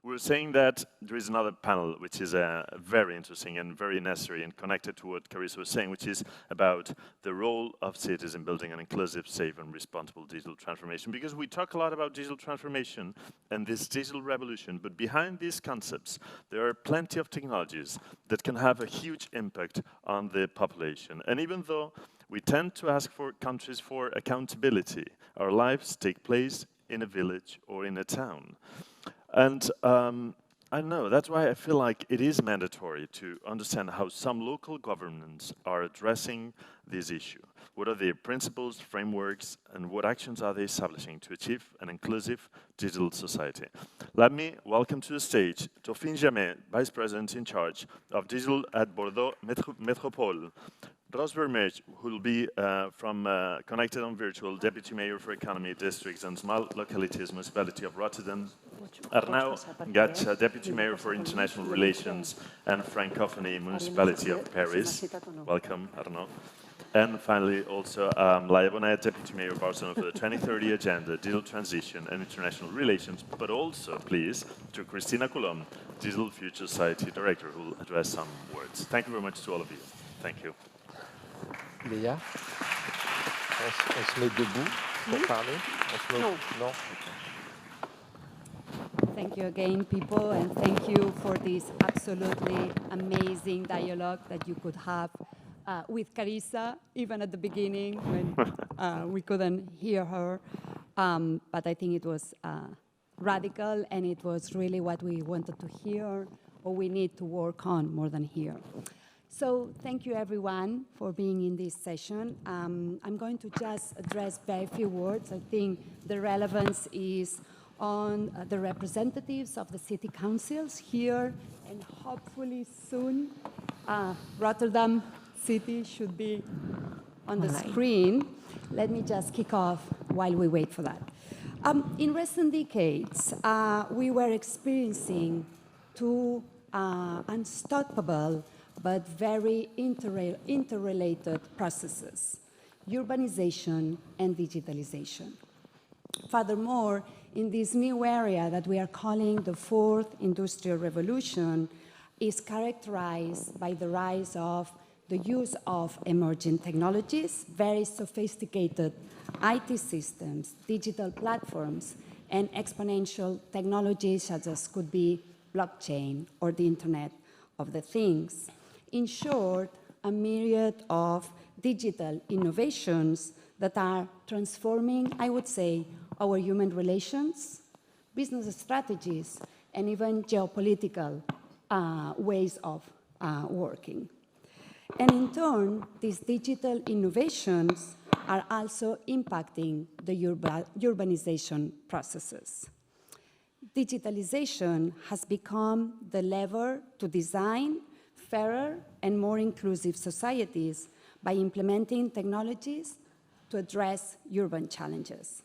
We were saying that there is another panel which is very interesting and very necessary and connected to what Carissa was saying, which is about the role of cities in building an inclusive, safe and responsible digital transformation. Because we talk a lot about digital transformation and this digital revolution, but behind these concepts, there are plenty of technologies that can have a huge impact on the population. And even though we tend to ask for countries for accountability, our lives take place in a village or in a town. And I know, that's why I feel like it is mandatory to understand how some local governments are addressing this issue. What are their principles, frameworks, and what actions are they establishing to achieve an inclusive digital society? Let me welcome to the stage Delphine Jamet, Vice President in charge of digital at Bordeaux Métropole. Roos, who will be from Connected on Virtual, Deputy Mayor for Economy, Districts and Small Localities, Municipality of Rotterdam. Arnaud, Ngatcha, Deputy Mayor for International Relations and Francophonie, Municipality of Paris. Welcome, Arnaud. And finally, also Laia, Bonet, Deputy Mayor of Barcelona for the 2030 Agenda, Digital Transition and International Relations, but also, please, to Cristina Colom, Digital Future Society Director, who will address some words. Thank you very much to all of you. Thank you. Laia, on se met debout pour parler. Non. Thank you again, people, and thank you for this absolutely amazing dialogue that you could have with Carissa, even at the beginning when we couldn't hear her. But I think it was radical, and it was really what we wanted to hear, or we need to work on more than hear. So thank you, everyone, for being in this session. I'm going to just address very few words. I think the relevance is on the representatives of the city councils here, and hopefully soon Rotterdam City should be on the screen. Let me just kick off while we wait for that. In recent decades, we were experiencing two unstoppable but very interrelated processes: urbanization and digitalization. Furthermore, in this new area that we are calling the fourth industrial revolution is characterized by the rise of the use of emerging technologies, very sophisticated IT systems, digital platforms, and exponential technologies such as could be blockchain or the Internet of the Things. In short, a myriad of digital innovations that are transforming, I would say, our human relations, business strategies, and even geopolitical ways of working. And in turn, these digital innovations are also impacting the urbanization processes. Digitalization has become the lever to design fairer and more inclusive societies by implementing technologies to address urban challenges.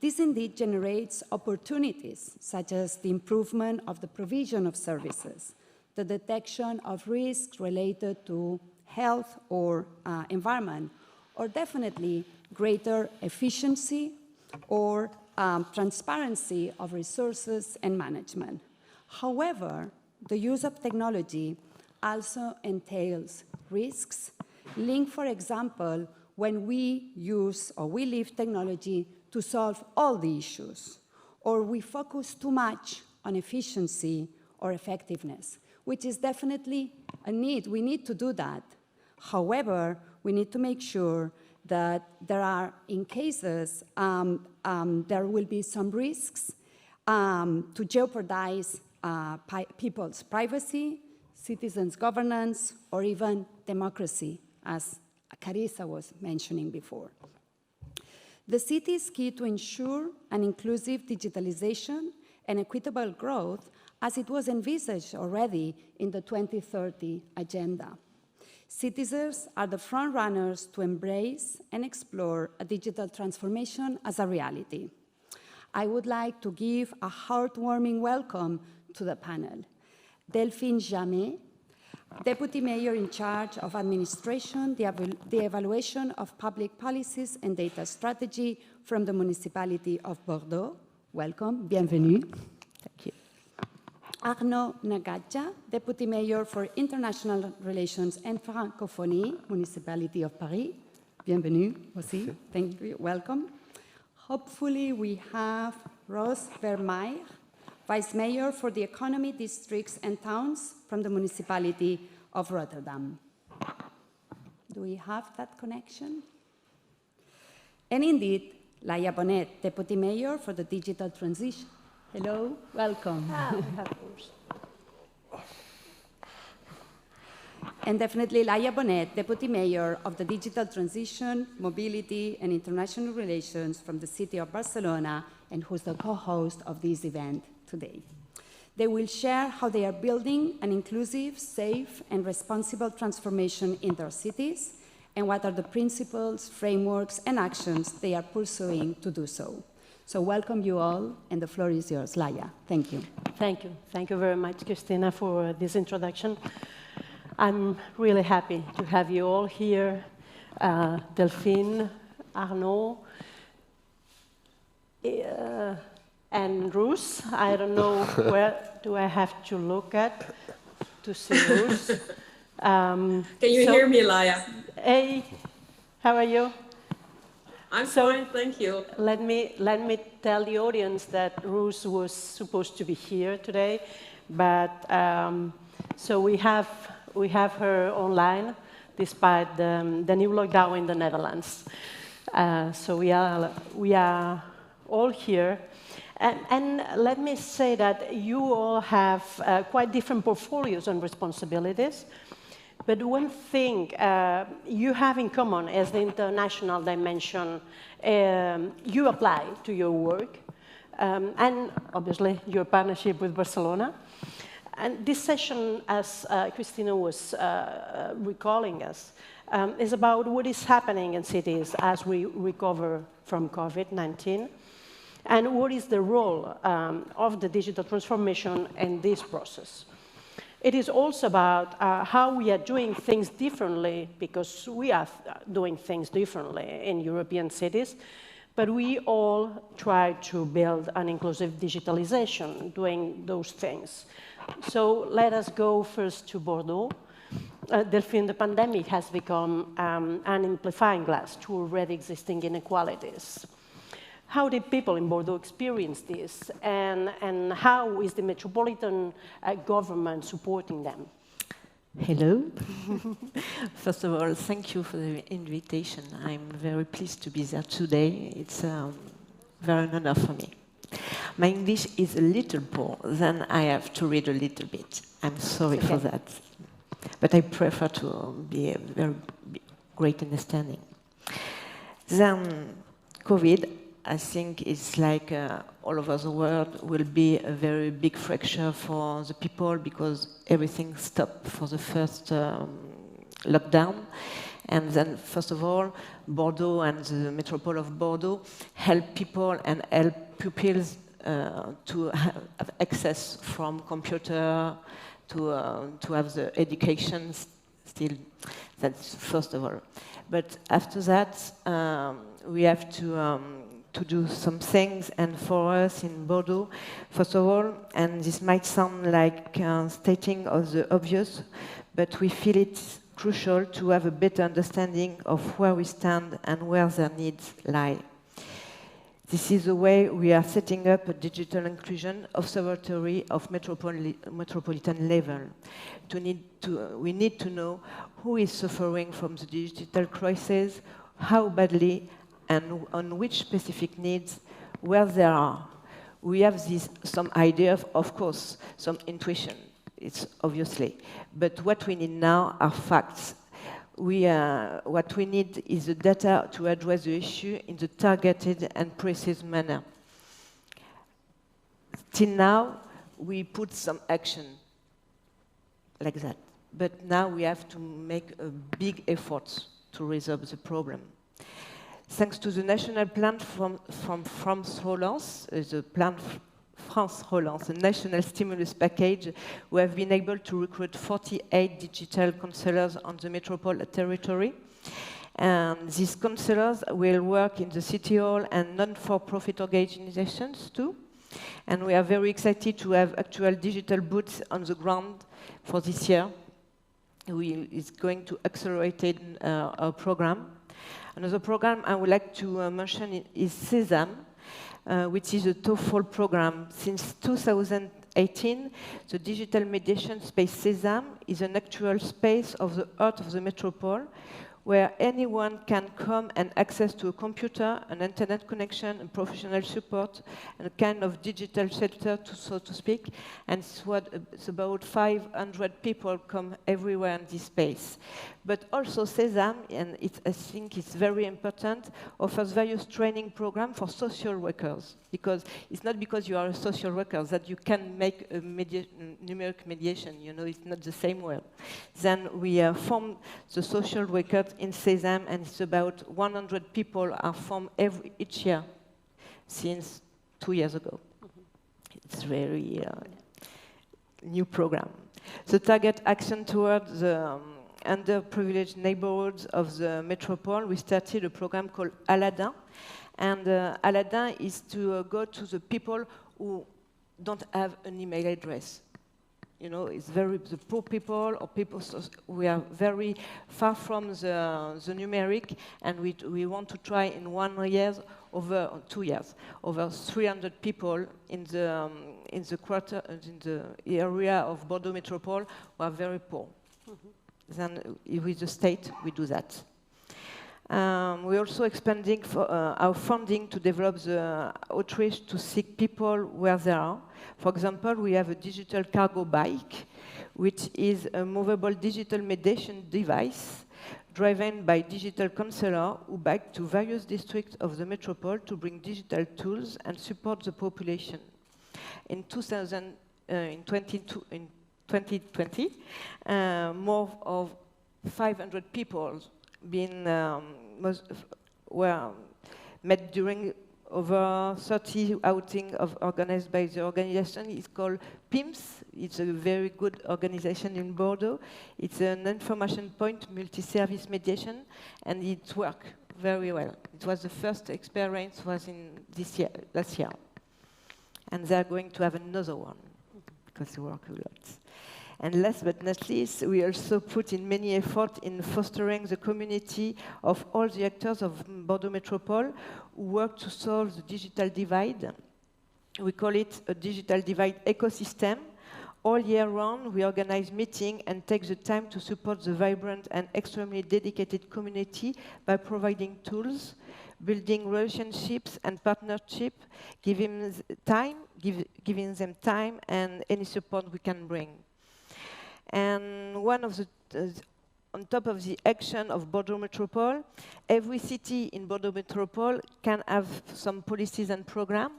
This indeed generates opportunities, such as the improvement of the provision of services, the detection of risks related to health or environment, or definitely greater efficiency or transparency of resources and management. However, the use of technology also entails risks linked, for example, when we use or we leave technology to solve all the issues, or we focus too much on efficiency or effectiveness, which is definitely a need. We need to do that. However, we need to make sure that there are, in cases, there will be some risks to jeopardize people's privacy, citizens' governance, or even democracy, as Carissa was mentioning before. The city is key to ensure an inclusive digitalization and equitable growth, as it was envisaged already in the 2030 Agenda. Citizens are the front runners to embrace and explore a digital transformation as a reality. I would like to give a heartwarming welcome to the panel. Delphine Jamet, Deputy Mayor in charge of administration, the evaluation of public policies and data strategy from the Municipality of Bordeaux. Welcome, bienvenue. Thank you. Arnaud Ngatcha, Deputy Mayor for International Relations and Francophonie, Municipality of Paris. Bienvenue aussi. Thank you. Welcome. Hopefully, we have Roos Vermeij, Vice Mayor for the Economy, Districts and Towns from the Municipality of Rotterdam. Do we have that connection? And indeed, Laia Bonet, Deputy Mayor for the Digital Transition. Hello, welcome. And definitely Laia Bonet, Deputy Mayor of the Digital Transition, Mobility and International Relations from the city of Barcelona, and who's the co-host of this event today. They will share how they are building an inclusive, safe, and responsible transformation in their cities, and what are the principles, frameworks, and actions they are pursuing to do so. So welcome you all, and the floor is yours. Laia, thank you. Thank you. Thank you very much, Cristina, for this introduction. I'm really happy to have you all here, Delphine, Arnaud, and Roos. I don't know where do I have to look at to see Roos. Can you hear me, Laia? Hey, how are you? I'm fine, thank you. Let me tell the audience that Roos was supposed to be here today, but so we have her online despite the new lockdown in the Netherlands. So we are all here. And let me say that you all have quite different portfolios and responsibilities. But one thing you have in common is the international dimension you apply to your work, and obviously your partnership with Barcelona. And this session, as Cristina was recalling us, is about what is happening in cities as we recover from COVID-19, and what is the role of the digital transformation in this process. It is also about how we are doing things differently, because we are doing things differently in European cities, but we all try to build an inclusive digitalization doing those things. So let us go first to Bordeaux. Delphine, the pandemic has become an amplifying glass to already existing inequalities. How did people in Bordeaux experience this, and how is the metropolitan government supporting them? Hello. First of all, thank you for the invitation. I'm very pleased to be there today. It's very an honor for me. My English is a little poor, then I have to read a little bit. I'm sorry for that. But I prefer to be a very great understanding. Then COVID, I think it's like all over the world will be a very big fracture for the people, because everything stopped for the first lockdown. And then, first of all, Bordeaux and the Métropole of Bordeaux help people and help pupils to have access from computer to have the education still. That's first of all. But after that, we have to do some things, and for us in Bordeaux, first of all, and this might sound like stating of the obvious, but we feel it's crucial to have a better understanding of where we stand and where their needs lie. This is the way we are setting up a digital inclusion observatory of metropolitan level. We need to know who is suffering from the digital crisis, how badly, and on which specific needs, where there are. We have some idea, of course, some intuition, it's obviously. But what we need now are facts. What we need is the data to address the issue in the targeted and precise manner. Till now, we put some action like that. But now we have to make a big effort to resolve the problem. Thanks to the national plan from France Relance, the plan France Relance, the national stimulus package, we have been able to recruit 48 digital counselors on the Métropole territory. And these counselors will work in the city hall and non-for-profit organizations too. And we are very excited to have actual digital booths on the ground for this year. Is going to accelerate our program. Another program I would like to mention is SESAM, which is a TOEFL program. Since 2018, the digital mediation space SESAM is an actual space of the heart of the Métropole, where anyone can come and access to a computer, an internet connection, and professional support, and a kind of digital shelter, so to speak. And it's about 500 people come everywhere in this space. But also SESAM, and I think it's very important, offers various training programs for social workers. Because it's not because you are a social worker that you can make a numeric mediation, you know, it's not the same way. Then we formed the social workers in SESAM, and it's about 100 people are formed each year since 2 years ago. It's very new program. The target action towards the underprivileged neighborhoods of the Métropole, we started a program called Aladdin. And Aladdin is to go to the people who don't have an email address. You know, it's the poor people or people we are very far from the numeric, and we want to try in 1 year over 2 years over 300 people in the area of Bordeaux Métropole who are very poor. Then with the state we do that. We're also expanding our funding to develop the outreach to sick people where they are. For example, we have a digital cargo bike, which is a movable digital mediation device driven by digital counselors who bike to various districts of the Métropole to bring digital tools and support the population. In 2020, more of 500 people were met during over 30 outings organized by the organization. It's called PIMS. It's a very good organization in Bordeaux. It's an information point, multi-service mediation, and it works very well. It was the first experience was in last year. And they're going to have another one because they work a lot. And last but not least, we also put in many effort in fostering the community of all the actors of Bordeaux Métropole who work to solve the digital divide. We call it a digital divide ecosystem. All year round, we organize meetings and take the time to support the vibrant and extremely dedicated community by providing tools, building relationships and partnership, giving them time and any support we can bring. And one of on top of the action of Bordeaux Métropole, every city in Bordeaux Métropole can have some policies and programs.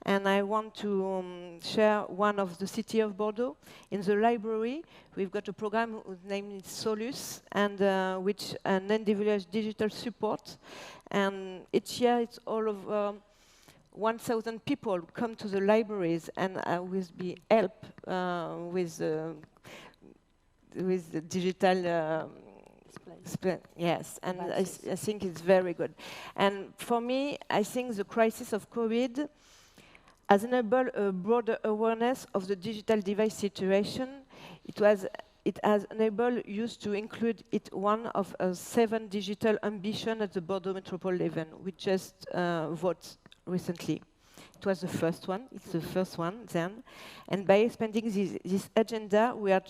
And I want to share one of the city of Bordeaux. In the library, we've got a program whose name is Solus, and which an individual digital support. And each year, it's all of 1,000 people come to the libraries, and I will be help with the digital yes, and I think it's very good. And for me, I think the crisis of COVID has enabled a broader awareness of the digital device situation. It has enabled youth to include it one of 7 digital ambitions at the Bordeaux Métropole level. We just voted recently. It was the first one. It's the first one then. And by expanding this agenda, we are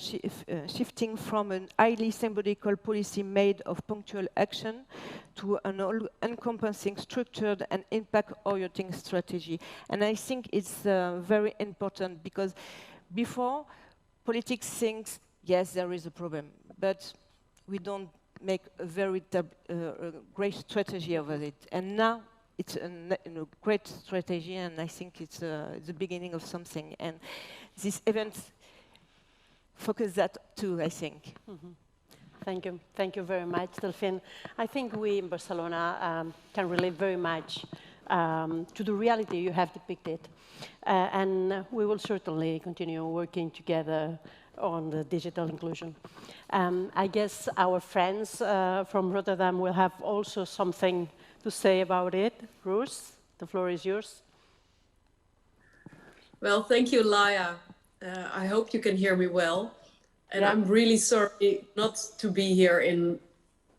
shifting from an highly symbolical policy made of punctual action to an all-encompassing, structured and impact-orienting strategy. And I think it's very important because before, politics thinks, yes, there is a problem, but we don't make a very great strategy over it. And now, it's a great strategy, and I think it's the beginning of something. And this event focus that too, I think. Mm-hmm. Thank you. Thank you very much, Delphine. I think we in Barcelona can relate very much to the reality you have depicted. And we will certainly continue working together on the digital inclusion. I guess our friends from Rotterdam will have also something to say about it. Roos, the floor is yours. Well, thank you, Laia. I hope you can hear me well. And Yeah. I'm really sorry not to be here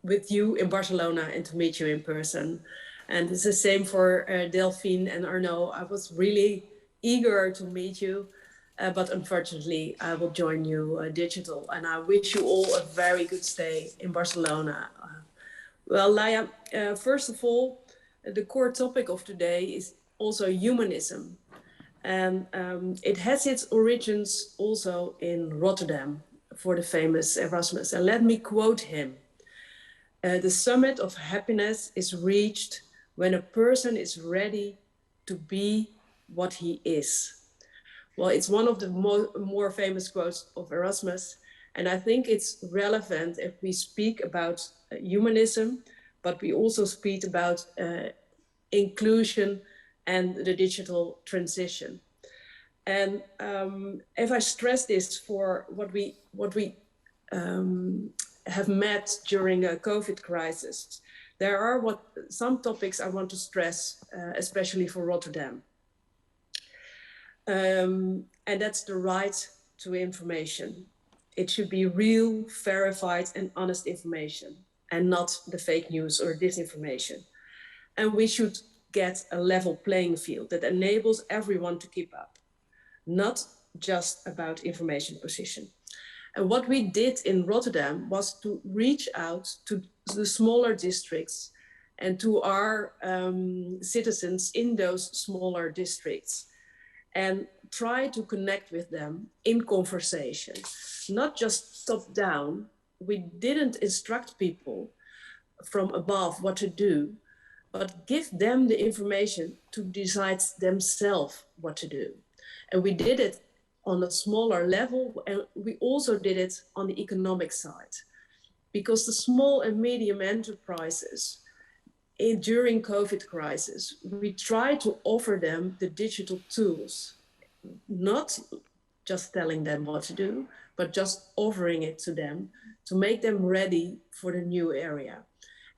with you in Barcelona and to meet you in person. And it's the same for Delphine and Arnaud. I was really eager to meet you, but unfortunately, I will join you digital. And I wish you all a very good stay in Barcelona. Well, Laia, first of all, the core topic of today is also humanism. And it has its origins also in Rotterdam for the famous Erasmus. And let me quote him. The summit of happiness is reached when a person is ready to be what he is. Well, it's one of the more famous quotes of Erasmus. And I think it's relevant if we speak about humanism, but we also speak about inclusion and the digital transition. And if I stress this for what we have met during a COVID crisis, there are some topics I want to stress, especially for Rotterdam. And that's the right to information. It should be real, verified, and honest information, and not the fake news or disinformation. And we should get a level playing field that enables everyone to keep up, not just about information position. And what we did in Rotterdam was to reach out to the smaller districts and to our citizens in those smaller districts and try to connect with them in conversation, not just top down. We didn't instruct people from above what to do, but give them the information to decide themselves what to do. And we did it on a smaller level, and we also did it on the economic side, because the small and medium enterprises during COVID crisis, we try to offer them the digital tools, not just telling them what to do, but just offering it to them to make them ready for the new area.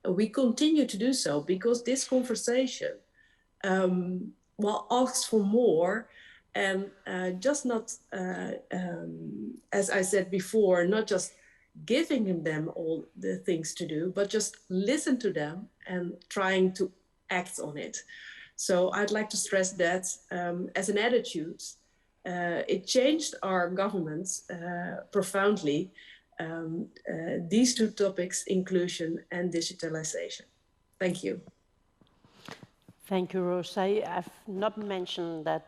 And we continue to do so because this conversation asks for more, and just not, as I said before, not just giving them all the things to do, but just listen to them and trying to act on it. So I'd like to stress that as an attitude, it changed our governments profoundly, these two topics, inclusion and digitalization. Thank you. Thank you, Roos. I have not mentioned that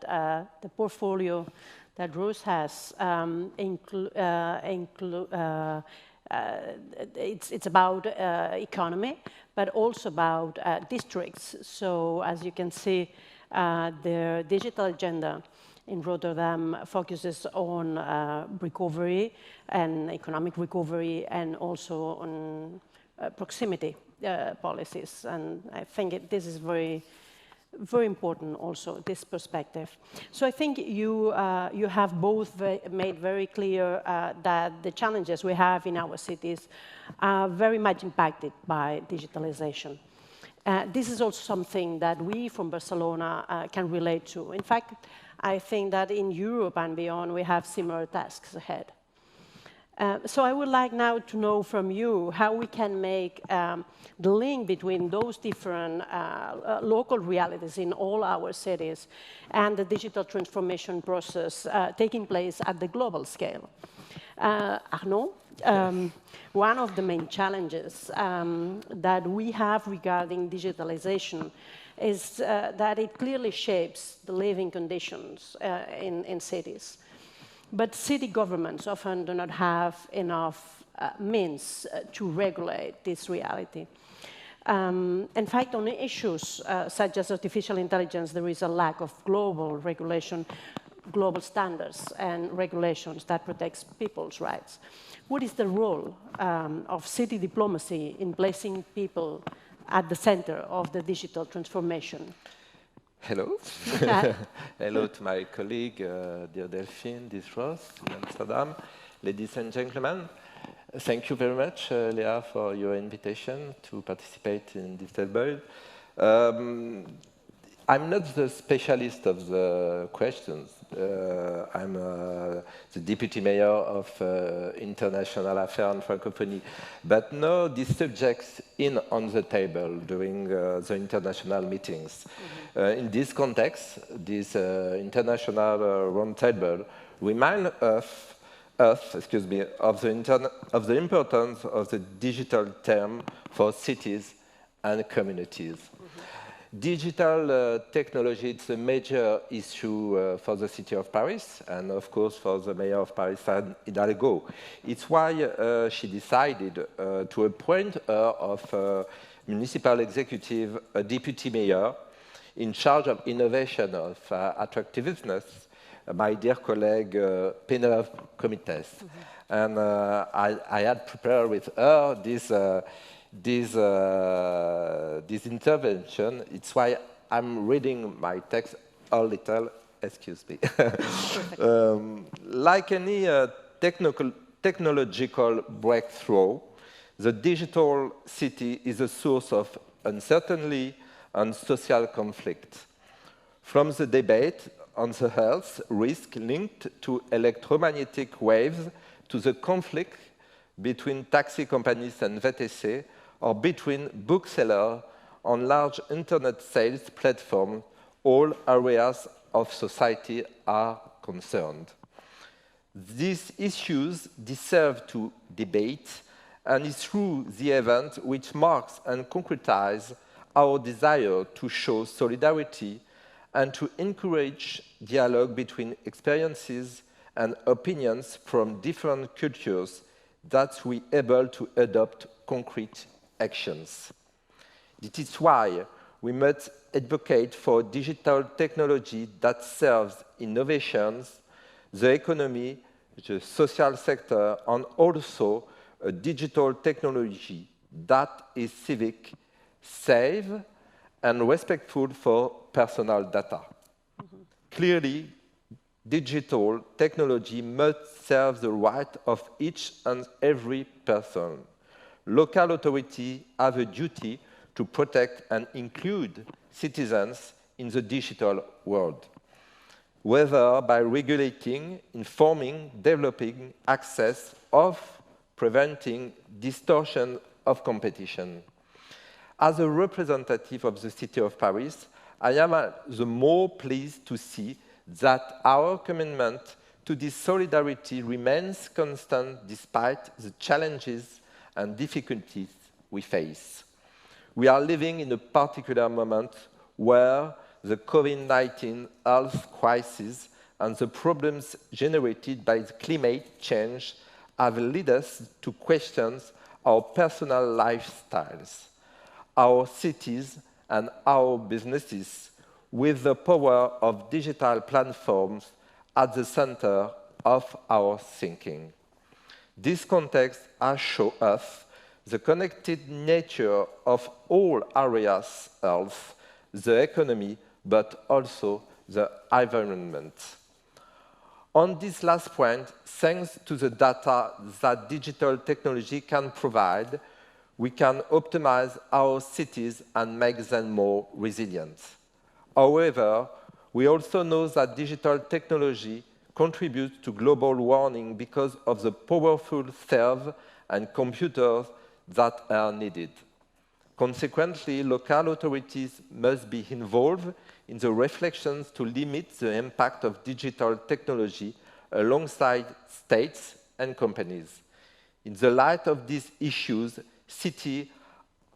the portfolio that Roos has, it's about economy, but also about districts. So as you can see, the digital agenda in Rotterdam focuses on recovery and economic recovery, and also on proximity policies. And I think this is very important also, this perspective. So I think you have both made very clear that the challenges we have in our cities are very much impacted by digitalization. This is also something that we from Barcelona can relate to. In fact, I think that in Europe and beyond, we have similar tasks ahead. So I would like now to know from you how we can make the link between those different local realities in all our cities and the digital transformation process taking place at the global scale. Arnaud, one of the main challenges that we have regarding digitalization is that it clearly shapes the living conditions in cities. But city governments often do not have enough means to regulate this reality. In fact, on issues such as artificial intelligence, there is a lack of global regulation, global standards and regulations that protects people's rights. What is the role of city diplomacy in placing people at the center of the digital transformation? Hello. Hello to my colleague, dear Delphine, dear Roos, in Amsterdam. Ladies and gentlemen, thank you very much, Laia, for your invitation to participate in this debate. I'm not the specialist of the questions. I'm the deputy mayor of international affairs and Francophonie. But no, these subjects on the table during the international meetings. In this context, this international roundtable remind us of the importance of the digital term for cities and communities. Digital technology is a major issue for the city of Paris and, of course, for the mayor of Paris, Anne Hidalgo. It's why she decided to appoint her of municipal executive, a deputy mayor, in charge of innovation of attractiveness, my dear colleague Penelope Comites. And I had prepared with her this intervention. It's why I'm reading my text a little, excuse me. Like any technological breakthrough, the digital city is a source of uncertainty and social conflict. From the debate on the health risk linked to electromagnetic waves to the conflict between taxi companies and VTC, or between booksellers on large internet sales platforms, all areas of society are concerned. These issues deserve to debate, and it's through the event which marks and concretizes our desire to show solidarity and to encourage dialogue between experiences and opinions from different cultures that we are able to adopt concrete actions. This is why we must advocate for digital technology that serves innovations, the economy, the social sector, and also a digital technology that is civic, safe, and respectful for personal data. Clearly, digital technology must serve the right of each and every person. Local authorities have a duty to protect and include citizens in the digital world, whether by regulating, informing, developing access, or preventing distortion of competition. As a representative of the city of Paris, I am the more pleased to see that our commitment to this solidarity remains constant despite the challenges and difficulties we face. We are living in a particular moment where the COVID-19 health crisis and the problems generated by the climate change have led us to question our personal lifestyles, our cities, and our businesses, with the power of digital platforms at the center of our thinking. This context has shown us the connected nature of all areas of the economy, but also the environment. On this last point, thanks to the data that digital technology can provide, we can optimize our cities and make them more resilient. However, we also know that digital technology contributes to global warming because of the powerful servers and computers that are needed. Consequently, local authorities must be involved in the reflections to limit the impact of digital technology alongside states and companies. In the light of these issues, cities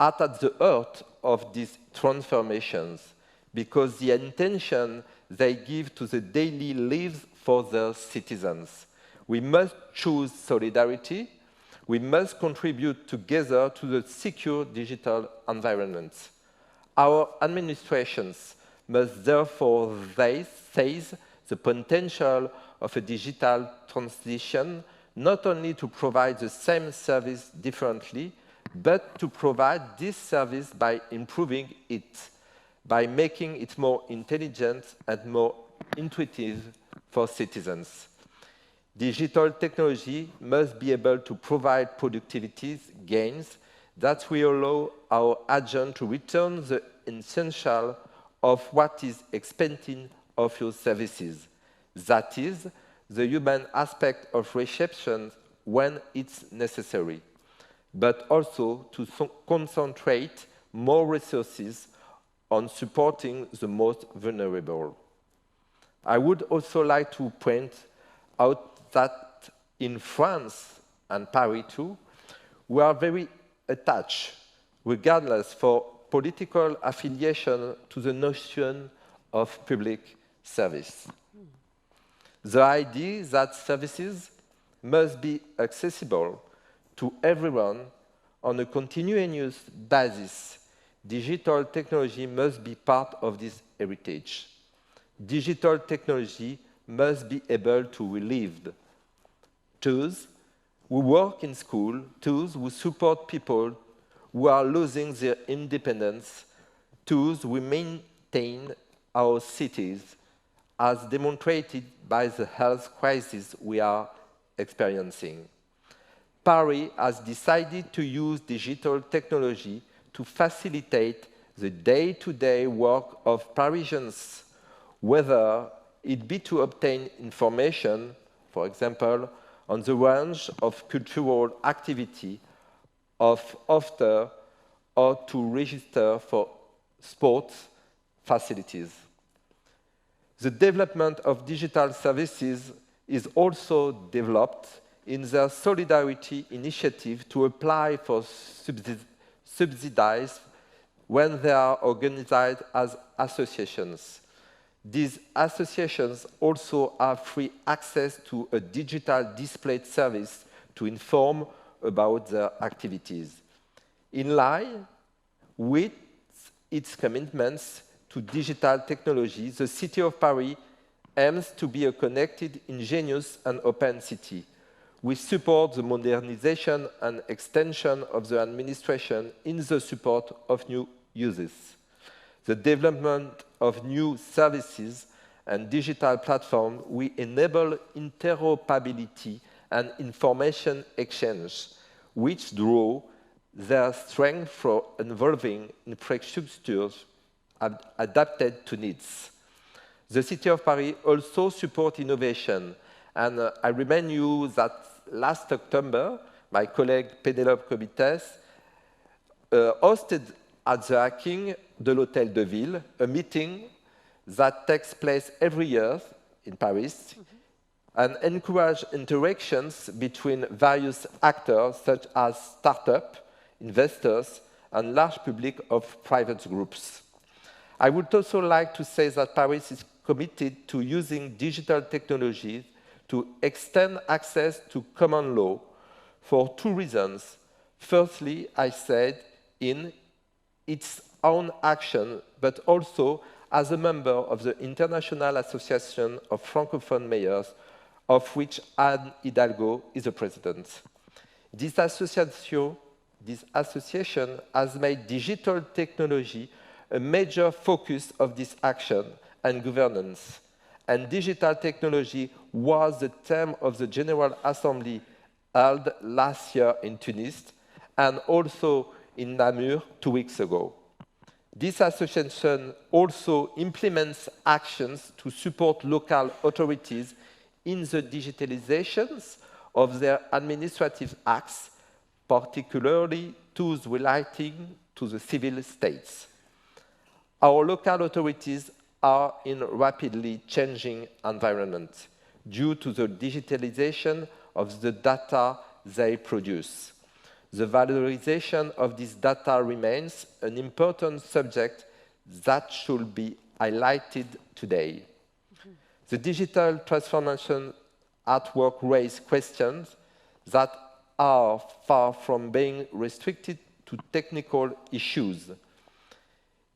are at the heart of these transformations because the attention they give to the daily lives for their citizens. We must choose solidarity. We must contribute together to the secure digital environment. Our administrations must therefore seize the potential of a digital transition, not only to provide the same service differently, but to provide this service by improving it, by making it more intelligent and more intuitive for citizens. Digital technology must be able to provide productivity gains that will allow our agent to return the essential of what is expected of your services. That is, the human aspect of reception when it's necessary, but also to concentrate more resources on supporting the most vulnerable. I would also like to point out that in France, and Paris too, we are very attached, regardless for political affiliation, to the notion of public service. The idea that services must be accessible to everyone on a continuous basis. Digital technology must be part of this heritage. Digital technology must be able to be lived. Those who work in school, those who support people who are losing their independence, those who maintain our cities, as demonstrated by the health crisis we are experiencing. Paris has decided to use digital technology to facilitate the day-to-day work of Parisians, whether it be to obtain information, for example, on the range of cultural activity of after, or to register for sports facilities. The development of digital services is also developed in their solidarity initiative to apply for subsidies when they are organized as associations. These associations also have free access to a digital display service to inform about their activities. In line with its commitments to digital technology, the City of Paris aims to be a connected, ingenious, and open city. We support the modernization and extension of the administration in the support of new uses, the development of new services and digital platforms. We enable interoperability and information exchange, which draw their strength from involving infrastructures adapted to needs. The City of Paris also supports innovation, and I remind you that last October, my colleague Pénélope Comites hosted at the Hacking de l'Hôtel de Ville a meeting that takes place every year in Paris and encourage interactions between various actors such as startups, investors, and large public of private groups. I would also like to say that Paris is committed to using digital technologies to extend access to common law for two reasons. Firstly, I said in its own action, but also as a member of the International Association of Francophone Mayors, of which Anne Hidalgo is the president. This association has made digital technology a major focus of this action and governance. And digital technology was the theme of the General Assembly held last year in Tunis and also in Namur 2 weeks ago. This association also implements actions to support local authorities in the digitalizations of their administrative acts, particularly those relating to the civil states. Our local authorities are in a rapidly changing environment due to the digitalization of the data they produce. The valorization of this data remains an important subject that should be highlighted today. The digital transformation at work raises questions that are far from being restricted to technical issues.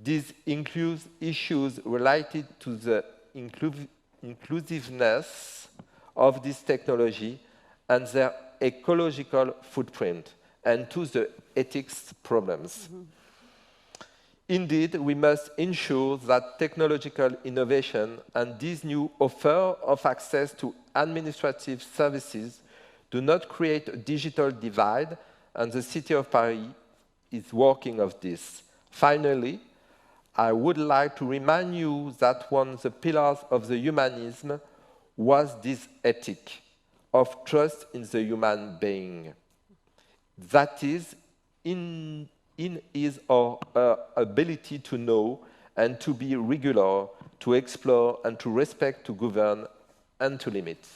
These include issues related to the inclusiveness of this technology and their ecological footprint, and to the ethics problems. Indeed, we must ensure that technological innovation and this new offer of access to administrative services do not create a digital divide, and the City of Paris is working on this. Finally, I would like to remind you that one of the pillars of the humanism was this ethic of trust in the human being. That is, in his or her ability to know and to be regular, to explore and to respect, to govern and to limit.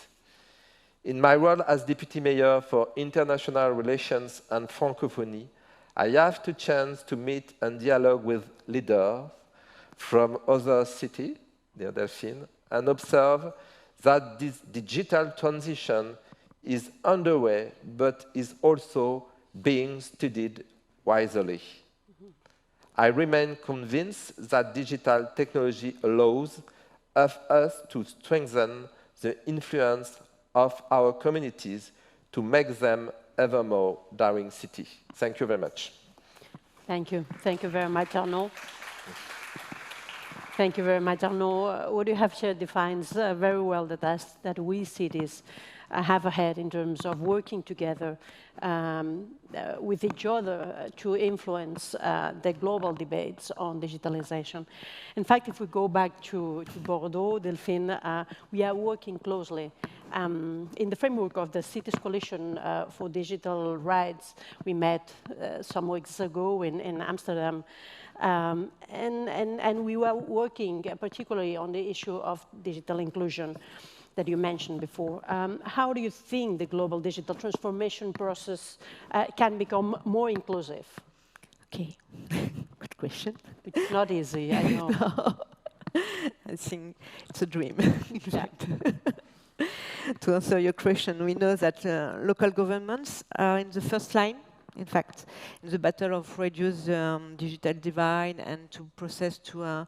In my role as Deputy Mayor for International Relations and Francophonie, I have the chance to meet and dialogue with leaders from other cities, near Delphine, and observe that this digital transition is underway, but is also being studied wisely. I remain convinced that digital technology allows us to strengthen the influence of our communities to make them ever more daring cities. Thank you very much. Thank you. Thank you very much, Arnaud. Thank you very much, Arnaud. What you have shared defines very well that we cities have ahead in terms of working together with each other to influence the global debates on digitalization. In fact, if we go back to Bordeaux, Delphine, we are working closely in the framework of the Cities Coalition for Digital Rights. We met some weeks ago in Amsterdam. And we were working particularly on the issue of digital inclusion that you mentioned before. How do you think the global digital transformation process can become more inclusive? Okay, good question. It's not easy, I know. No. I think it's a dream, in fact. To answer your question, we know that local governments are in the first line, in fact, in the battle of reduce digital divide and to process to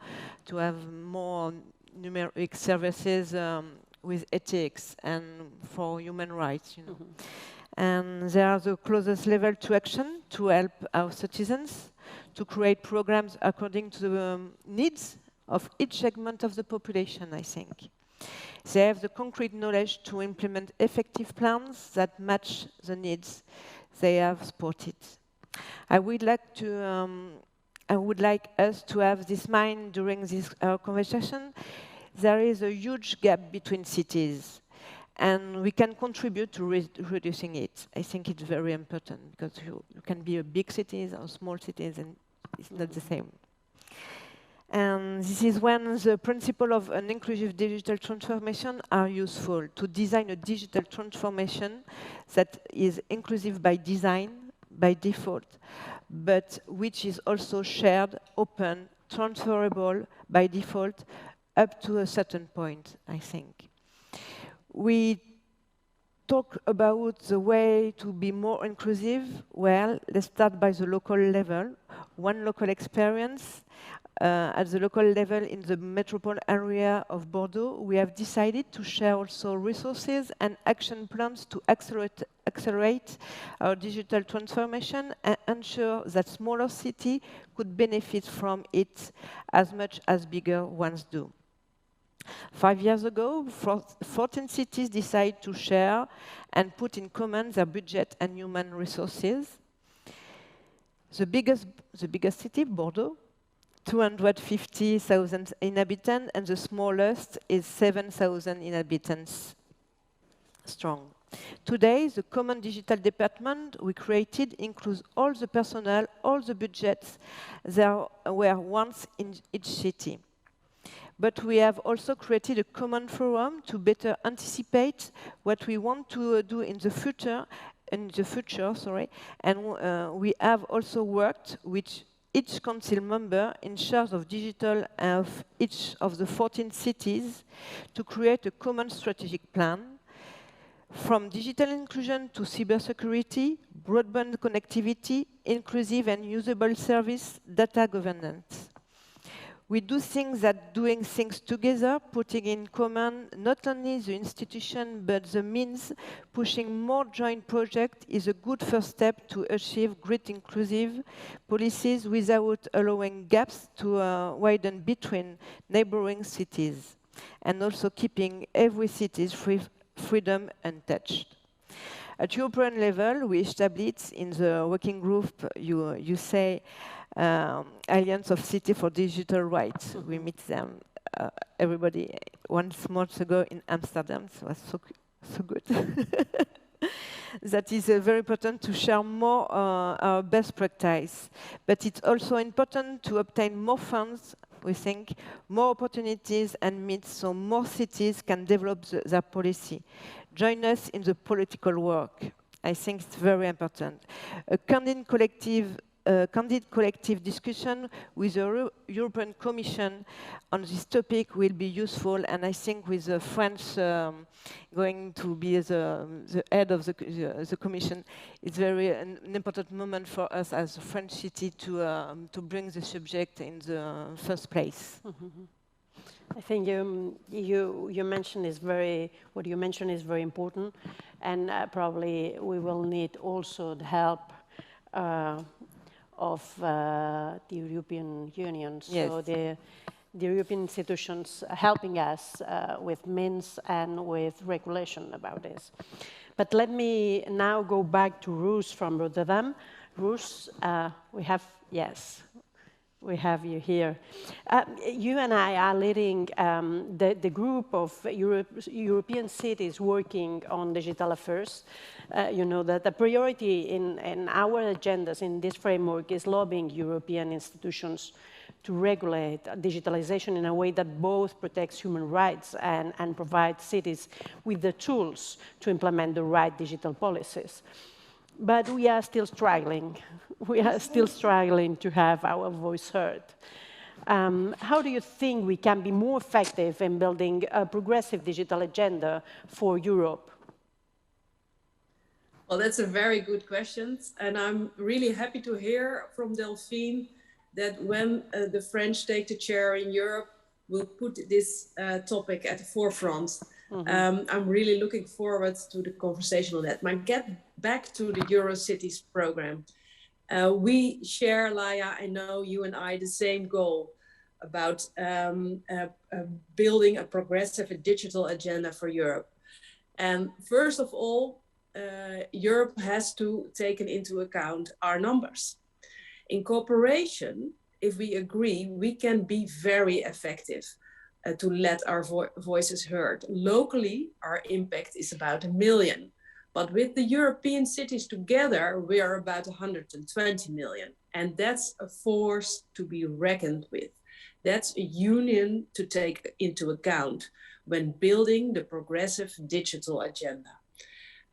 have more numeric services with ethics and for human rights, you know. And they are the closest level to action to help our citizens to create programs according to the needs of each segment of the population, I think. They have the concrete knowledge to implement effective plans that match the needs they have spotted. I would like us to have this mind during this conversation. There is a huge gap between cities, and we can contribute to reducing it. I think it's very important because you can be a big city or small cities, and it's not the same. And this is when the principle of an inclusive digital transformation are useful to design a digital transformation that is inclusive by design, by default, but which is also shared, open, transferable by default up to a certain point, I think. We talk about the way to be more inclusive. Well, let's start by the local level. One local experience. At the local level in the Métropole area of Bordeaux, we have decided to share also resources and action plans to accelerate our digital transformation and ensure that smaller cities could benefit from it as much as bigger ones do. 5 years ago, 14 cities decided to share and put in common their budget and human resources. The biggest city, Bordeaux, 250,000 inhabitants, and the smallest is 7,000 inhabitants strong. Today, the common digital department we created includes all the personnel, all the budgets there were once in each city. But we have also created a common forum to better anticipate what we want to do in the future, and we have also worked with each council member in charge of digital of each of the 14 cities to create a common strategic plan, from digital inclusion to cybersecurity, broadband connectivity, inclusive and usable service, data governance. We do things that doing things together, putting in common not only the institution but the means, pushing more joint projects is a good first step to achieve great inclusive policies without allowing gaps to widen between neighboring cities, and also keeping every city's freedom untouched. At European level, we established in the working group, you say, Alliance of City for Digital Rights. We meet them, everybody, 1 month ago in Amsterdam. So it was so good. That is very important to share more our best practice. But it's also important to obtain more funds, we think, more opportunities and meet so more cities can develop their policy. Join us in the political work. I think it's very important. A candid collective discussion with the European Commission on this topic will be useful, and I think with the French going to be the head of the Commission, it's very an important moment for us as a French city to bring the subject in the first place. I think you mentioned is what you mentioned is very important, and probably we will need also the help of the European Union. Yes. So the European institutions helping us with means and with regulation about this. But let me now go back to Roos from Rotterdam. Roos, we have you here. You and I are leading the group of European cities working on digital affairs. You know that the priority in our agendas in this framework is lobbying European institutions to regulate digitalization in a way that both protects human rights and provides cities with the tools to implement the right digital policies. But we are still struggling. We are still struggling to have our voice heard. How do you think we can be more effective in building a progressive digital agenda for Europe? Well, that's a very good question. And I'm really happy to hear from Delphine that when the French take the chair in Europe, we'll put this topic at the forefront. I'm really looking forward to the conversation on that. But get back to the Eurocities program. We share, Laia, I know you and I, the same goal about building a progressive digital agenda for Europe. And first of all, Europe has to take into account our numbers. In cooperation, if we agree, we can be very effective to let our voices heard. Locally, our impact is about 1 million. But with the European cities together, we are about 120 million. And that's a force to be reckoned with. That's a union to take into account when building the progressive digital agenda.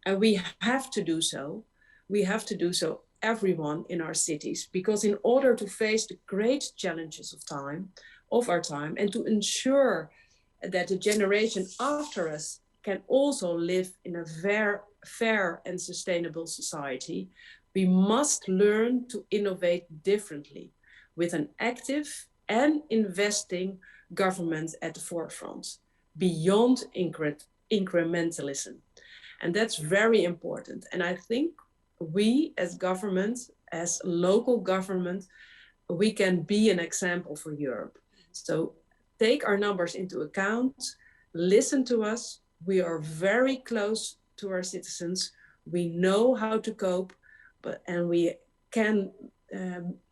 And we have to do so. We have to do so, everyone in our cities, because in order to face the great challenges of our time, and to ensure that the generation after us can also live in a fair and sustainable society, we must learn to innovate differently with an active and investing government at the forefront, beyond incrementalism. And that's very important. And I think we as government, as local government, we can be an example for Europe. So take our numbers into account, listen to us. We are very close to our citizens. We know how to cope, and we can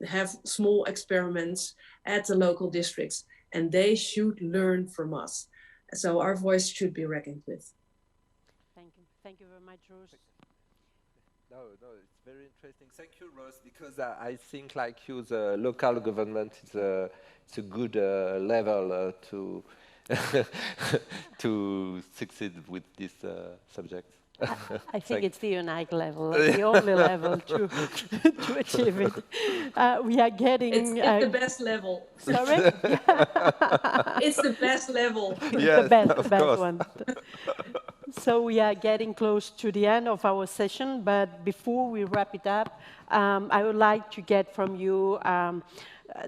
have small experiments at the local districts, and they should learn from us. So our voice should be reckoned with. Thank you very much, Roos. No, it's very interesting. Thank you, Roos, because I think, like you, the local government is a good level to to succeed with this subject. I think it's the unique level, the only level to achieve it. We are getting... It's the best level. Sorry? It's the best level. Yes, the best one. So we are getting close to the end of our session, but before we wrap it up, I would like to get from you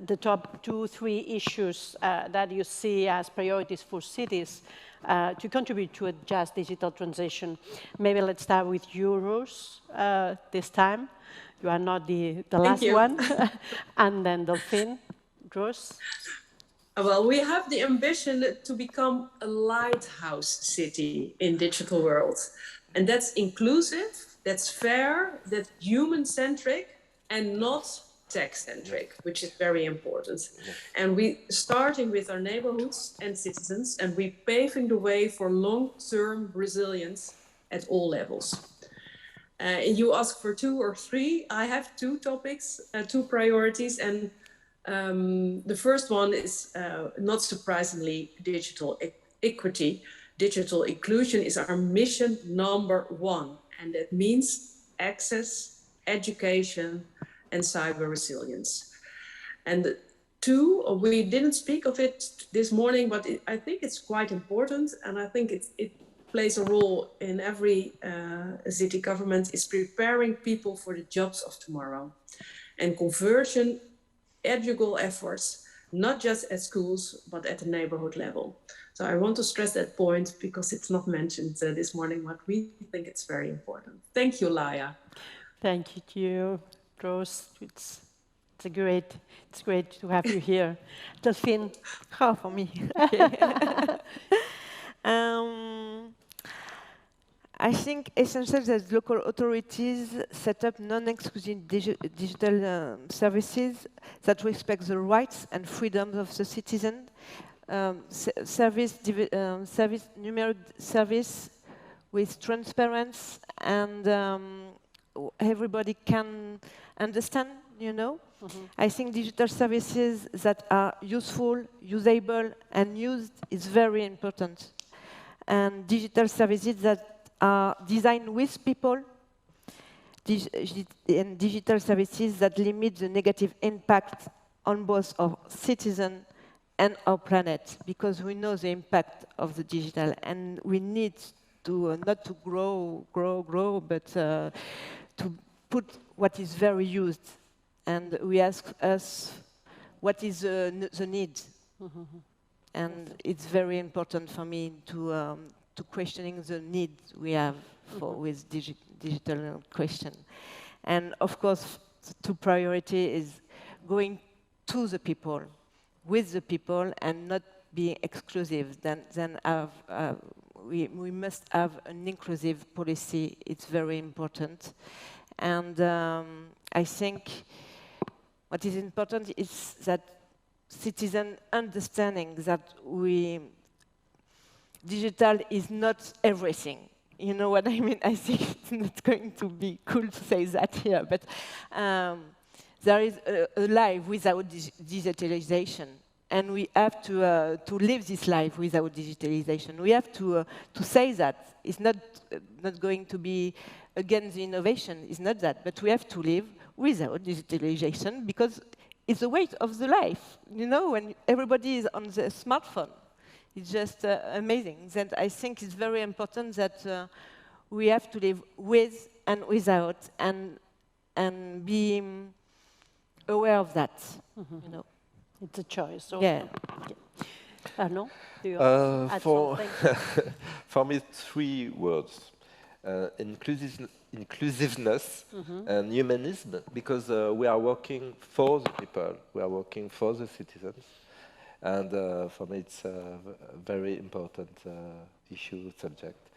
the top 2-3 issues that you see as priorities for cities to contribute to a just digital transition. Maybe let's start with you, Roos, this time. You are not the last one. And then Delphine, Roos. Well, we have the ambition to become a lighthouse city in digital world. And that's inclusive, that's fair, that's human-centric, and not tech-centric, which is very important. And we starting with our neighborhoods and citizens, and we paving the way for long-term resilience at all levels. You ask for 2 or 3. I have 2 topics, 2 priorities, and the first one is, not surprisingly, digital equity. Digital inclusion is our mission number 1, and that means access, education, and cyber resilience. And 2, we didn't speak of it this morning, but I think it's quite important, and I think it plays a role in every city government, is preparing people for the jobs of tomorrow. And conversion, educational efforts, not just at schools, but at the neighborhood level. So I want to stress that point because it's not mentioned this morning, but we think it's very important. Thank you, Laia. Thank you to you, Roos. It's great to have you here. Delphine, Oh, for me. I think essential that local authorities set up non-exclusive digital services that respect the rights and freedoms of the citizen. Numeric service with transparency, and everybody can understand, you know. I think digital services that are useful, usable, and used is very important. And digital services that are designed with people, and digital services that limit the negative impact on both our citizens and our planet, because we know the impact of the digital, and we need to not to grow, but to put what is very used. And we ask us, what is the need? And it's very important for me to questioning the need we have for with digital question. And of course, the priority is going to the people, with the people, and not being exclusive. Then we must have an inclusive policy. It's very important. And I think what is important is that citizen understanding that digital is not everything. You know what I mean? I think it's not going to be cool to say that here, but there is a life without digitalization, and we have to live this life without digitalization. We have to say that it's not going to be against the innovation. It's not that, but we have to live without digitalization because it's the weight of the life. You know, when everybody is on the smartphone, it's just amazing. That I think it's very important that we have to live with and without, and be aware of that. You know, it's a choice. So yeah. Arnaud, do you add something? For me, 3 words: inclusiveness and humanism, because we are working for the people, we are working for the citizens. And for me, it's a very important issue, subject.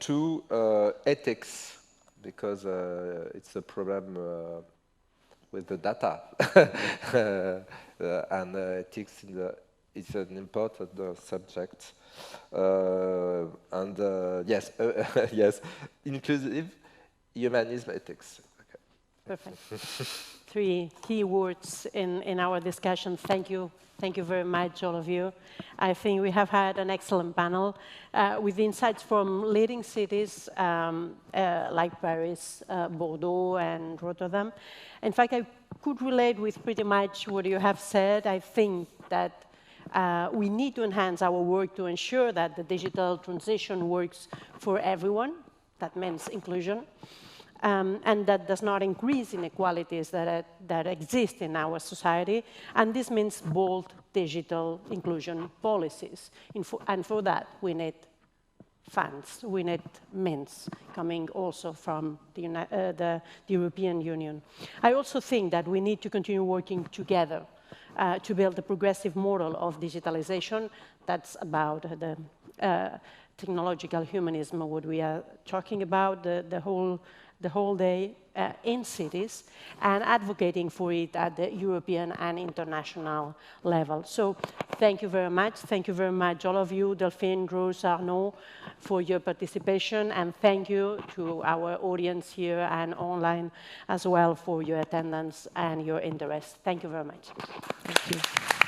2, ethics, because it's a problem with the data. And ethics is an important subject. And yes, yes, inclusive, humanism, ethics. Okay. Perfect. 3 key words in our discussion. Thank you. Thank you very much, all of you. I think we have had an excellent panel with insights from leading cities like Paris, Bordeaux, and Rotterdam. In fact, I could relate with pretty much what you have said. I think that we need to enhance our work to ensure that the digital transition works for everyone. That means inclusion. And that does not increase inequalities that exist in our society. And this means bold digital inclusion policies. And for that, we need funds. We need means coming also from the European Union. I also think that we need to continue working together to build a progressive model of digitalization that's about the technological humanism, what we are talking about the whole day in cities, and advocating for it at the European and international level. So thank you very much. Thank you very much, all of you, Delphine, Roos, Arnaud, for your participation, and thank you to our audience here and online as well for your attendance and your interest. Thank you very much. Thank you.